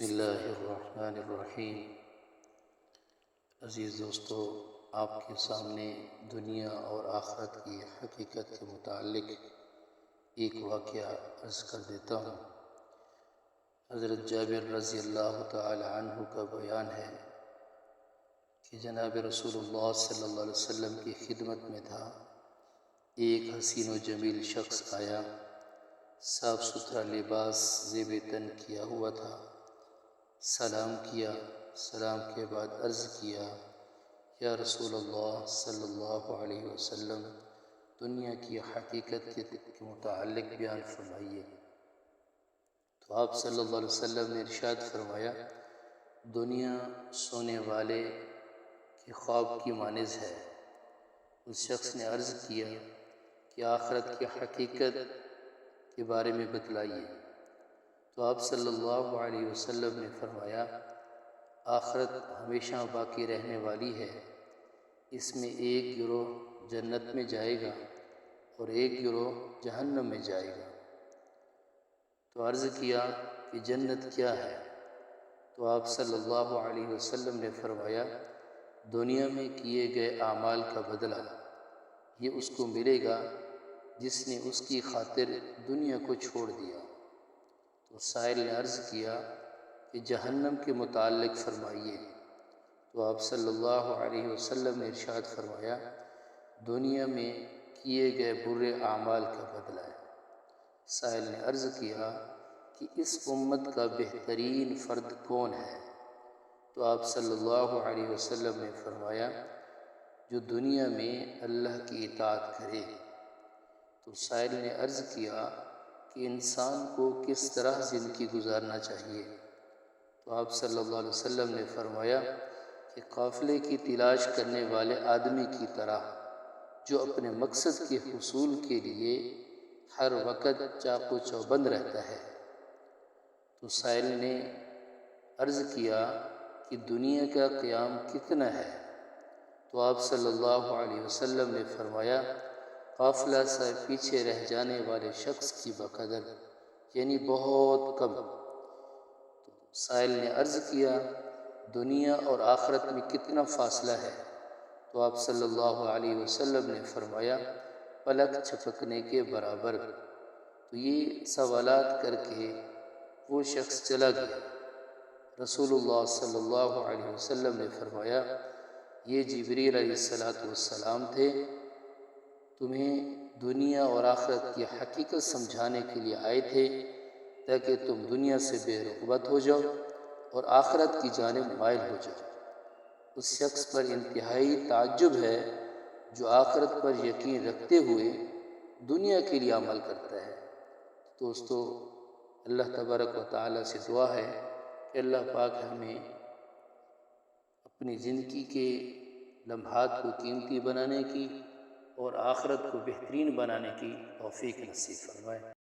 بسم اللہ الرحمن الرحیم۔ عزیز دوستو، آپ کے سامنے دنیا اور آخرت کی حقیقت کے متعلق ایک واقعہ عرض کر دیتا ہوں۔ حضرت جابر رضی اللہ تعالی عنہ کا بیان ہے کہ جناب رسول اللہ صلی اللہ علیہ وسلم کی خدمت میں تھا، ایک حسین و جمیل شخص آیا، صاف ستھرا لباس زیب تن کیا ہوا تھا۔ سلام کیا، سلام کے بعد عرض کیا، یا رسول اللہ صلی اللہ علیہ وسلم، دنیا کی حقیقت کے متعلق بیان فرمائیے۔ تو آپ صلی اللہ علیہ وسلم نے ارشاد فرمایا، دنیا سونے والے کے خواب کی مانند ہے۔ اس شخص نے عرض کیا کہ آخرت کی حقیقت کے بارے میں بتلائیے۔ تو آپ صلی اللہ علیہ وسلم نے فرمایا، آخرت ہمیشہ باقی رہنے والی ہے، اس میں ایک گروہ جنت میں جائے گا اور ایک گروہ جہنم میں جائے گا۔ تو عرض کیا کہ جنت کیا ہے؟ تو آپ صلی اللہ علیہ وسلم نے فرمایا، دنیا میں کیے گئے اعمال کا بدلہ، یہ اس کو ملے گا جس نے اس کی خاطر دنیا کو چھوڑ دیا۔ تو سائل نے عرض کیا کہ جہنم کے متعلق فرمائیے۔ تو آپ صلی اللہ علیہ وسلم نے ارشاد فرمایا، دنیا میں کیے گئے برے اعمال کا بدلہ ہے۔ سائل نے عرض کیا کہ اس امت کا بہترین فرد کون ہے؟ تو آپ صلی اللہ علیہ وسلم نے فرمایا، جو دنیا میں اللہ کی اطاعت کرے۔ تو سائل نے عرض کیا کہ انسان کو کس طرح زندگی گزارنا چاہیے؟ تو آپ صلی اللہ علیہ وسلم نے فرمایا کہ قافلے کی تلاش کرنے والے آدمی کی طرح، جو اپنے مقصد کے حصول کے لیے ہر وقت چاق و چوبند رہتا ہے۔ تو سائل نے عرض کیا کہ دنیا کا قیام کتنا ہے؟ تو آپ صلی اللہ علیہ وسلم نے فرمایا، قافلہ سے پیچھے رہ جانے والے شخص کی بقدر، یعنی بہت کم۔ تو سائل نے عرض کیا، دنیا اور آخرت میں کتنا فاصلہ ہے؟ تو آپ صلی اللہ علیہ وسلم نے فرمایا، پلک جھپکنے کے برابر۔ تو یہ سوالات کر کے وہ شخص چلا گیا۔ رسول اللہ صلی اللہ علیہ وسلم نے فرمایا، یہ جبریل علیہ السلام تھے، تمہیں دنیا اور آخرت کی حقیقت سمجھانے کے لیے آئے تھے تاکہ تم دنیا سے بے رغبت ہو جاؤ اور آخرت کی جانب مائل ہو جاؤ۔ اس شخص پر انتہائی تعجب ہے جو آخرت پر یقین رکھتے ہوئے دنیا کے لیے عمل کرتا ہے۔ دوستو، اللہ تبارک و تعالیٰ سے دعا ہے کہ اللہ پاک ہمیں اپنی زندگی کے لمحات کو قیمتی بنانے کی اور آخرت کو بہترین بنانے کی توفیق نصیب فرمائے۔